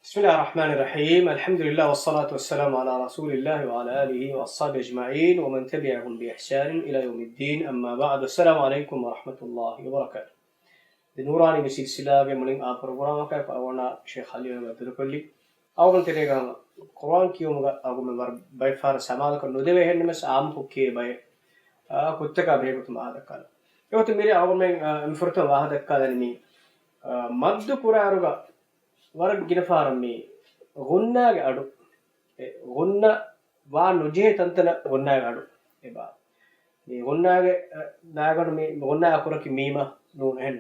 بسم الله الرحمن الرحيم. الحمد لله والصلاة والسلام على رسول الله وعلى آله وأصحابه أجمعين ومن تبعهم بإحسان إلى يوم الدين. أما بعد، السلام عليكم ورحمة الله وبركاته. نوراني بسلسلة من أبرغرامك فأنا شيخ خليل مدركلي أول تريغا قرآن كيوم أقوم بيفار سماعك النودي هنمس عام حكي بي كتك أبيكم هذا كلا يوتي ميري أقوم مفرطة هذا كلا نمي مد قرآن වරක් ගිනපාරම් මේ ගොන්නාගේ අඩු ගොන්න වා නොජේ තන්තන ගොන්නාගේ අඩු එබා මේ ගොන්නාගේ නාගඩ මේ ගොන්නා අකුරකි මීම නෝන හෙන්න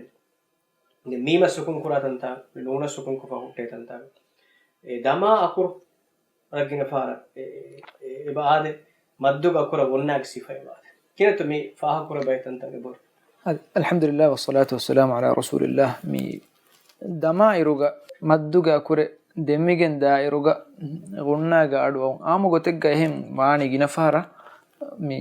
මේ මීම සුකුන් කුරා තන්තා මේ නෝන සුකුන් කුපා හුටේ තන්තා ඒ දමා අකුර වරක් ගිනපාර එබා ආදේ මද්දුග අකුර ගොන්නාගේ සිෆයි වාද කිනතු මේ ෆාහ කුර බයි තන්තාගේ බොර alhamdulillah wassalatu wassalamu ala rasulillah mi dama iruga madduga kure demigen dairuga gunnaga aduwa aamu gotegga ehem waani ginafara mi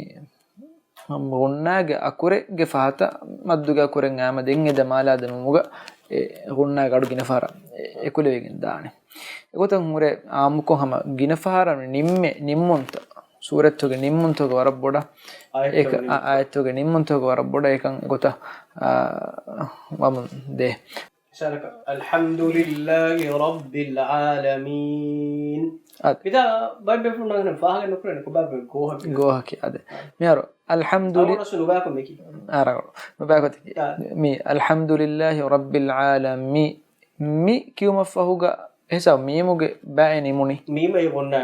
gunnaga akure ge fahata madduga kuren aama den eda mala damuga gunnaga adu ginafara ekulewegen daane egotan mure aamu ko hama ginafara nimmonta surattoge nimmontoge warabboda ek ayattoge nimmontoge warabboda ekan egota wamun de الحمد لله رب العالمين إذا باي بيفون نحن فاهم نقول كباب جوها كي هذا ميارو الحمد لله نباكم ميكي نباكم مي الحمد لله رب العالمين مي كيو مفهوجا حساب ميموجا بايني موني ميم يقولنا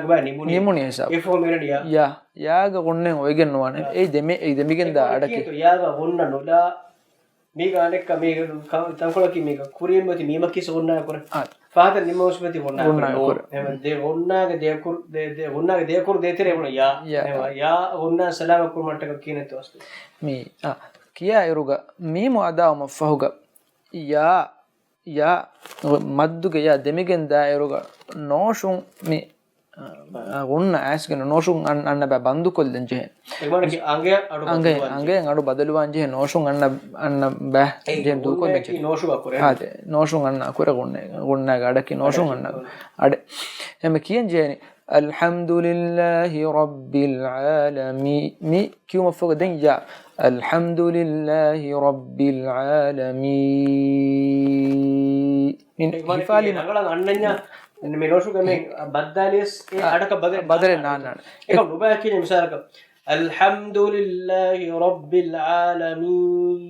بايني موني حساب يفهم من يا قلنا ويجن نوان أي دمي جن دا أدك يا قلنا نولا ميغا أنك ميغا تنقل كي ميغا كوريين بتي ميما كيس غنّا كور فهذا نيموس بتي غنّا كور ده غنّا ده كور ده غنّا ده كور ده ترى غنّا يا غنّا سلام كور مانتك كينه توست مي كيا يروغا ميمو أدا مفهوغا يا مدوغا يا دميجن دا يروغا نوشون مي غنّا أسكن نوشون أن ببندو كل دنجه أنجه أنو بدلوا أنجه نوشون أن به جن دو كل دنجه هذا نوشون أن أكوره غنّا قاعدة كي نوشون أن أد هم كيان جاني الحمد لله رب العالمين مي كيو مفوق دنجا الحمد لله رب العالمين من فعل ما මේ නෝෂුක මේ බද්දාලියස් ඒ අඩක බදරේ නාන්න ඒක නුබා කියන මිසාලක අල්හම්දුලිල්ලාහි රබ්බිල් ආලමීන්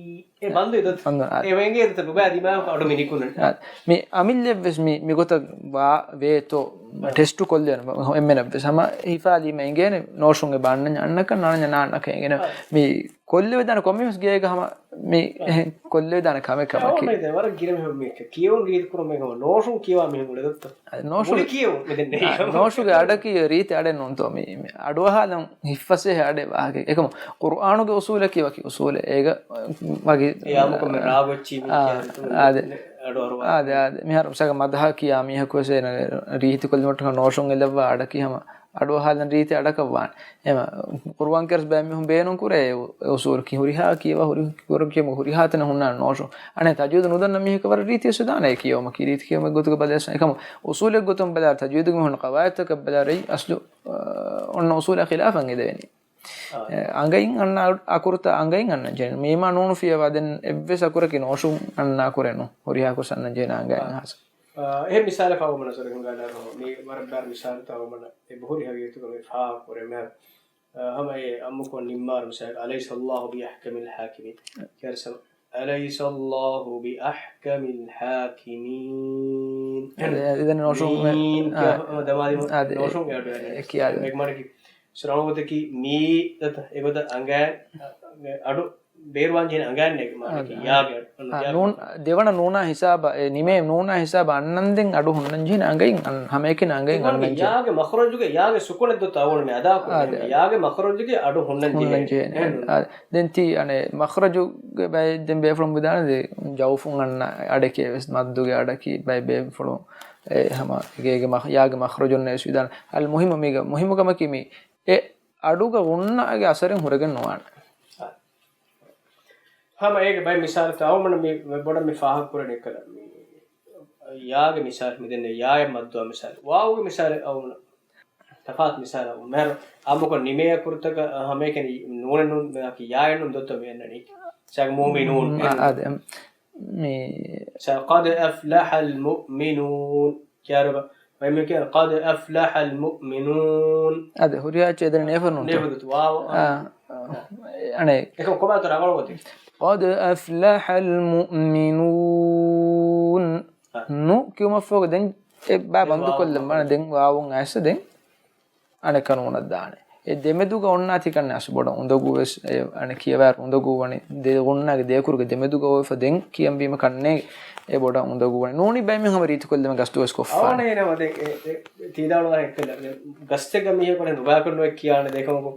ඒ බන්දු ඉදත් ඒ වෙන්ගේ ඉදත් නුබා දිමා අඩු මිනිකුන මේ අමිල්ලෙවස් මේ ගොත වා වේතෝ test කොල්ලන එම්මන සම හිෆාලි මෙන්ගේන නෝෂුන්ගේ බන්න අන්නක නනන නාන්නක එගෙන මේ කොල්ලෙ දාන කොමිස් ගියේ ගහම මේ කොල්ලෙ දාන කම කම කි වර ගිරම මේක කියෝන් ගීත කරොම මේක නෝෂුන් කියවා මෙහෙම උලදත් නෝෂුන් කියෝ මෙදන්නේ නෝෂුගේ අඩකි රීති අඩෙන් උන්තෝ මේ අඩුවහලන් හිෆසේ අඩේ වාගේ එකම කුර්ආනුගේ උසූල කියවා කි උසූල ඒක වගේ යාමකම රාවච්චි ආද මෙහර උසක මදහ කියා මිහකුවසේන රීති කොල්ලමට නෝෂුන් එලවා අඩකියම අඩුවහලන් රීති අඩකවාන් එම කුර්ආන් කරස් බෑ මෙහුම් බේනුන් කුරේ උසූල් කි හුරිහා කියවා හුරි කුරම් කියම හුරිහාතන හුන්නා නෝෂුන් අනේ තජවීද නුදන්න මිහකවර රීතිය සදානේ කියවම කි රීති කියම ගොතුක බදස් එකම උසූල් ගොතුම් බදා තජවීද මෙහුන් කවායතක බදාරයි අස්ලු ඔන්න උසූල් ඛිලාෆන් එදෙවෙනි angin anna akurta angin anna jen mema nonu fiya waden evves akuraki noshum anna akurenu horiya kusanna jen angin has එහෙම මිසාල කවමන සරකම් ගාලා මේ වරබ්බාර මිසාල තවමන ඒ බොහෝරි හවියතු කම ෆා කරේ මම හමයි අම්මුකෝ නිම්මාර මිසාල අලයිස අල්ලාහ් බිඅහ්කමිල් හාකිමින් කර්සල් අලයිස අල්ලාහ් බිඅහ්කමිල් හාකිමින් ඉතින් නොෂුම් දමාදි නොෂුම් ගාඩුවා කියාද මේක මරකි ශ්‍රවණවතකි මේ දත ඒවද අංගයන් අඩු බේරුවන් ජීන අංගයන් එක මානකි යාගේ නෝන් දෙවන නෝනා හිසාබ නිමේ නෝනා හිසාබ අන්නන්දෙන් අඩු හොන්නන් ජීන අංගයන් හැම එකේ අංගයන් අන්නන් යාගේ මඛරජුගේ යාගේ සුකුනේ දොත අවුල් මේ අදා කොනේ යාගේ මඛරජුගේ අඩු හොන්නන් ජීන දැන් ති අනේ මඛරජුගේ බයි දැන් බේ ෆ්‍රොම් විදාන දේ ජවුෆුන් අන්න අඩකේ වෙස් මද්දුගේ අඩකි බයි බේ ෆ්‍රොම් හැම එකේ යාගේ මඛරජුන් නේ විදාන අල් මුහිම මේක මුහිමකම කිමි ඒ අඩුක වුණාගේ අසරෙන් හොරගෙන නොවන්න हम एक भाई मिसाल ताऊ मन में बड़ा में फाह पुरने कर yaage misal midenne yaay maddu misal waawge misal awna tafat misal aw mer amko nimeya kurtaka hameken nunen nun ki yaay nun dotto menani sag mu'minun ade mi qad aflaha al mu'minun kyarba فيمكن قد أفلح المؤمنون هذا هو رياض جدًا نفرنون نفرت واو أنا إيكم كم ترى غلطي قد أفلح المؤمنون نو كيوم فوق دين باب عندو كل ما دين واو عايز دين أنا كانون الدانة දෙමෙදුක ඔන්නාති කන්න අසබොඩ උඳගුවස් අනේ කියවර උඳගුවනේ දෙ ඔන්නාගේ දෙයකුරුක දෙමෙදුක ඔය ෆදෙන් කියම්බීම කන්නේ ඒ බොඩ උඳගුවනේ නෝනි බැමි හැම රීති කොල්ලම ගස්ටුවස් කොෆා අවනේ නේද තීදාවල එක්කල ගස්තක මිය කොනේ නුබා කරනවා කියන දෙකමකො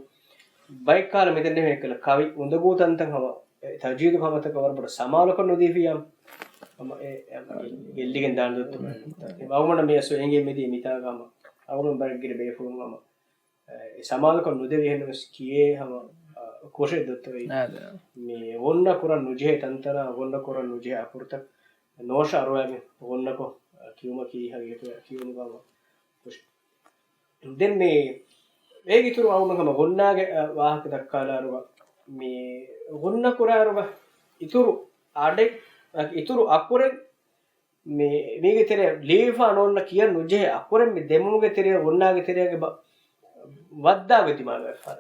බයික් කාල මෙතන මේකල කවි උඳගුවතන්තන් හම තජීද භමතක වරබර සමාලක නොදීවියම් මම ඒ ගෙල්ලිගෙන් දාන්න දුත් බවමන මේසෝ එංගේ මෙදී මිතාගම අවුරුම් බර්ගිර බේෆුම්ම සමාලක නුදෙවි හෙනස් කියේ හම කොෂේ දත්තවේ මේ වොන්න කුරන් නුජේ තන්තර වොන්න කුරන් නුජේ අපුරත නෝෂ අරවැමි වොන්නකො කියුම කී හරියට කියුම බව කොෂ දෙන් මේ ඒගිතුරු අවුමකම වොන්නාගේ වාහක දක්කාලාරුව මේ වොන්න කුරාරුව ඉතුරු ආඩෙක් ඉතුරු අකුරෙන් මේ මේගේ තෙරේ ලීෆා නෝන්න කියන නුජේ අකුරෙන් මේ දෙමුගේ තෙරේ වොන්නාගේ තෙරේගේ වද්දා වෙතිමාගේ ෆර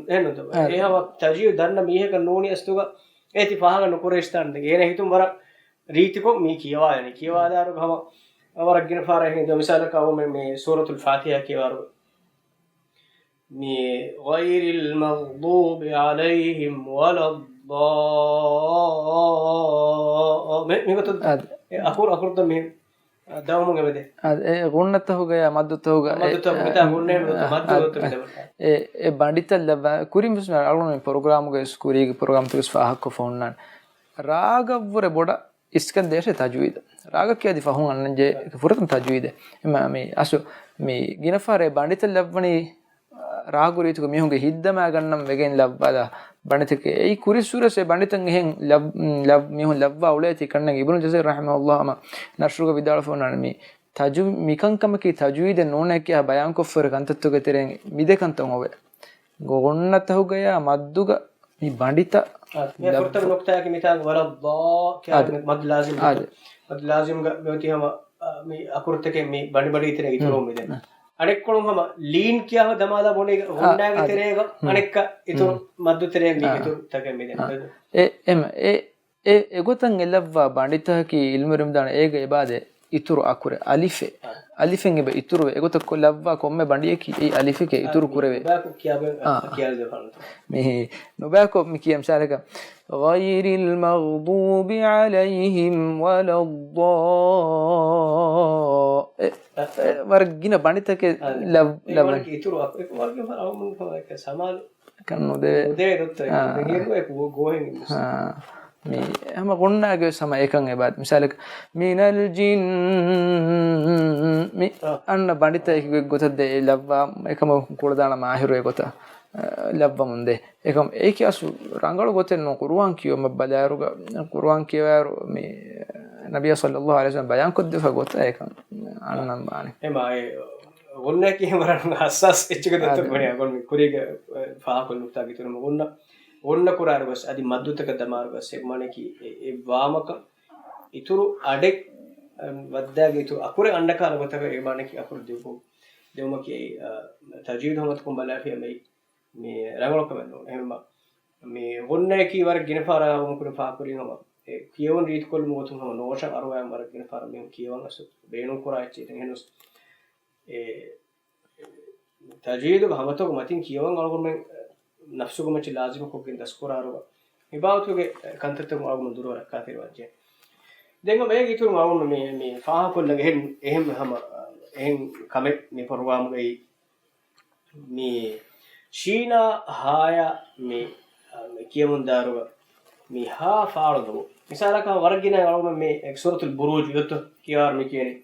එන්නොත් ඒහව තජිය දන්න මීහක නෝනි අස්තුක ඒති පහක නොකරස්තන් දෙගෙන හිතුම් වර රීතිකො මේ කියවා යන්නේ කියවාදාරු ගම වරක්ගෙන ෆාර එහෙන් දමිසාලක අවම මේ සූරතුල් ෆාතිහා කියවරු මේ ගෛරිල් මග්දූබි අලයිහිම් වලද්දා මේකත් අකුරත මේ दावमों के बदे गुण्णत हो गया मद्दत हो गया मद्दत बिता गुण्णे मद्दत होते बिता ए बांडितल लबा कुरिम बिस्म अगलों प्रोग्राम के स्कूरी के प्रोग्राम तो इसफा हक को फोनन राग वरे बोड़ा इसके देश तजवीद राग क्या दिफा हूं अन्न जे फुरतन तजवीद मैं असो मैं गिनफारे बांडितल लबनी रागुरी तो मिहोंगे हिद्दमा गन्नम वेगेन लब्बादा බණිතක ඒ කුරිසුරසේ බණිතන් එහෙන් ලබ් මිහුන් ලබ්වා උලේති කන්නගේ ඉබ්නු ජසර් රහිමහුල්ලාහම නර්ෂුක විදාල ෆෝනන මේ තජු මිකංකම කි තජුයිද නෝනේ කිය බයන් කොෆර කන්තත්තුක තෙරෙන් මිදකන්තන් ඔබ ගොන්නත හුගයා මද්දුග මේ බණිත මේ ෆුර්තම නුක්තා කි මිතාන් වලද්දා කිය මද් ලාසිම් ගවතිහම මේ අකුර්තකේ මේ බණි බණි ඉතන ඉතුරුම් මෙදෙන අනෙක්කොළොම හම ලීන් කියාව දමාලා බොනේ හොන්ඩාගේ තෙරේක අනෙක්ක ඉතුරු මද්දු තෙරේ මේ ඉතුරු තකෙ මෙදෙන එම ඒ ගොතන් එලවවා බණ්ඩිතහකි ඉල්මරුම් දාන ඒක එබාදේ ඉතුරු අකුර අලිෆේ අලිෆෙන් එබ ඉතුරු ඒගොත කොලවවා කොම්මේ බණ්ඩියකි ඒ අලිෆෙක ඉතුරු කුරවේ බාකු කියාව මේ නොබාකු මි කියම් සාරක غير المغضوب عليهم ولا الضالين වර්ගින බණිතක ලව් ඉතුරු අකුර වර්ගින අවුම් එක සමාල කන්නු දෙවේ දොත් එක ගෝහෙන් මේ හැම ගොන්නාගේ සම එකන් එබත් මිසාලක මිනල් ජින් මේ අන්න බණිතක ගොතද ලව්වා එකම කුල දාන මාහිරු ගොත ලබ්බ මුන්දේ එකම ඒක අසු රංගල ගොතෙන් නෝ කුර්ආන් කියවම බලාරුග කුර්ආන් කියවර මේ නබිය සල්ලල්ලාහු අලයිහි වසල්ලම් බයන් කොද්ද ෆගොත එකම අන්නම් බානේ එමයි ඔන්න කියවරන් හස්සස් එච්චක දත්ත කොනේ අගොන් කුරීග ෆාකොල් නුක්තා ගිතුනම ඔන්න කුරාරවස් අදි මද්දුතක දමාරවස් එමනේ කි ඒ වාමක ඉතුරු අඩෙක් වද්දාගේ ඉතුරු අකුරේ අණ්ඩකාර ගොතක ඒ මානේ කි අකුරු දෙවම කි තජීද් හමත් කොම් බලාෆිය මේ රංගලක වෙන්න එහෙම මේ ඔන්නේ කීවර ගිනපාරා මොකුන පාකුරිනම ඒ කියවන රීත් කොල් මොතුම නෝෂ අරවයන් වර ගිනපාර මේ කියවන අස බේනු කරාච්චි ඉතින් හෙනස් ඒ තජීද් ගහමතක මතින් කියවන අලගොන් මේ නෆ්සුගම චි ලාසිම කොකින් දස්කෝරාරව ඉබාවතුගේ කන්තත්තම අලගොන් දුර රක්කාතේ වජ්ජේ දෙංග මේ ගිතුරු අලගොන් මේ ෆාහ කොල්ලගේ එහෙම හැම එහෙන් කමෙක් මේ ප්‍රෝග්‍රෑම් ගේ මේ ශීනා හාය මේ කියමුන් දාරුව මේ හා ෆාරදු මිසාලක වර්ගින වලම මේ සූරතුල් බුරූජ් යොත් කියාර මේ කියන්නේ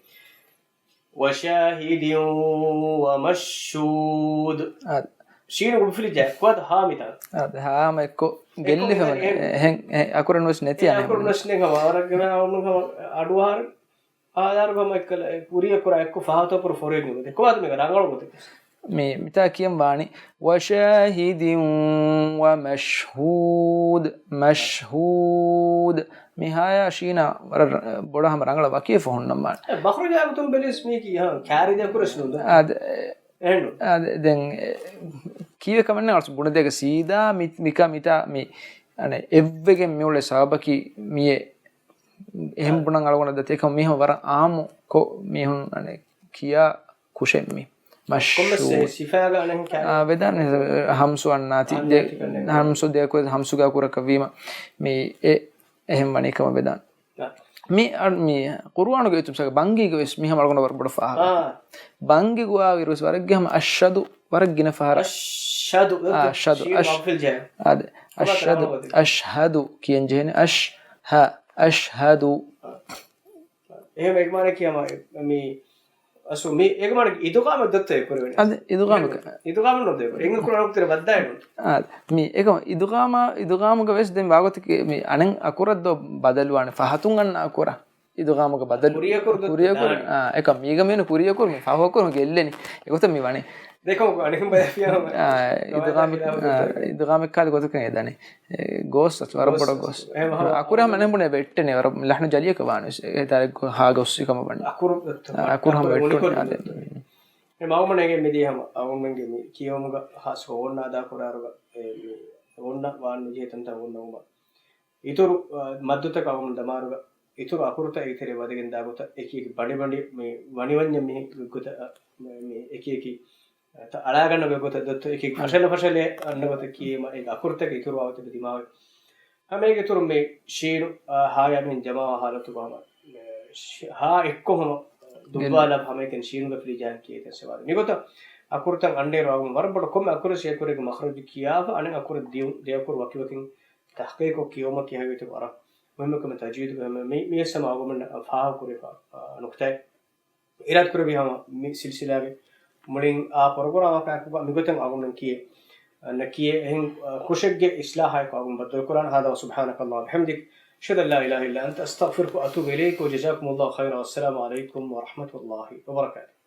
වශාහිදියු වමෂූද් ශීන උෆලි ජක්වද හාමිතා හාම එක්ක ගෙල්ලි එහෙන් අකුරනොස් නැති යන්නේ අකුරනොස් නේ වර්ගින වලම අඩුවාර ආදාරගම එක්කල පුරිය කර එක්ක ෆහත පුර ෆොරේ නුද කොහොමද මේක රංගල මොකද මේ මිතා කියම් වානි වශාහිදින් වමෂහූද් මෂහූද් මිහායා ශීනා වර බොඩහම රංගල වකිය ෆොන්නම් බාන බඛරජාගතුම් බෙලිස් මේ කිය කාරිද කුරස්නුද ආද දැන් කීව කමන්නේ අර්ථ ගුණ දෙක සීදා මික මිතා මේ අනේ එව්වෙගෙන් මෙවලේ සාබකි මියේ එහෙම පුණන් අලගොන දතේක මෙහෙම වර ආමු කො මෙහුන් අනේ කියා කුෂෙම්මි කොම්මසේ සිෆාගා නම් කා වෙදන් හම්සු අන්නාති හම්සු දෙක හම්සුගා කුරක වීම මේ එහෙම වණේකම වෙදන් මේ කුර්ආනුගේ යුතුම්සක බංගීගේ වෙස් මෙහෙම අලගොන වර බඩ ෆා බංගී ගුවා විරස් වරග්ගම අෂදු වරග්ගින ෆාර අෂදු අෂහදු කියන ජෙන අෂහදු එහෙම එක මානේ කියම මේ අසු මේ එක මානේ ඉදුකාම දත්තේ කරවෙන්නේ අද ඉදුකාම නොද එංග කුරාන උත්තර බද්දායන මේ එකම ඉදුකාමක වෙස් දෙන් වාගත මේ අනෙන් අකුරද්ද බදලුවානේ ෆහතුන් ගන්න අකුර ඉදුකාමක බදලු කුරිය කර එක මීග මේන කුරිය කර මේ ෆහ කර ගෙල්ලෙනි ඒකත මේ වනේ දෙකම අනෙන් බයෆියම ඉදුකාමක කාලේ ගොත කනේ දනේ ගෝස් වර බඩ ගෝස් අකුරම අනෙන් බනේ වෙට්ටනේ වර ලහන ජලියක වානස් ඒ තර හා ගොස්සිකම බන්න අකුරම වෙට්ටනේ මවමනගේ මෙදිහම අවුන්මගේ මේ කියවමුග හස් ඕන්න අදා කොරාරුග ඕන්න වාන් විජේතන්ත ඕන්නවම ඉතුරු මද්දුත කවුන් දමාරුග ඉතුරු අකුරත ඉතරේ වදගෙන් දාගොත එක බඩි මේ වනිවඤ්ඤ මේ ගොත මේ එක අලාගන්න ගොත දත්ත එක පශලේ අන්නගොත කීම ඒ අකුරතක ඉතුරු අවත දිමාවේ හැමේක ඉතුරු මේ ශීරු හායමින් ජමා හාලතු බම හා එක්කොම දුබාලා භමයෙන් ශීනුග ප්‍රිජාන් කීත සවාද නිගොත අකුරතන් අන්නේ රවම වරබඩ කොම අකුර ශේකුරේක මඛරජ කියාව අනේ අකුර දෙයකුර වකිවකින් තහකීක කියවම කියවිත වර මෙමකම තජීද් මේ සමාවමන ෆාහ කුරේපා නුක්තයි ඉරාත් කුරේබිහම මේ සිල්සිලාවේ මුලින් ආ ප්‍රෝග්‍රෑම් එකක් මිගොතන් අගුණන් කියේ نكية هن كوشج إصلاحه قاوم بدل القرآن هذا وسبحانك اللهم وبحمدك أشهد أن لا إله إلا أنت أستغفرك وأتوب إليك وجزاكم الله خيرا والسلام عليكم ورحمة الله وبركاته.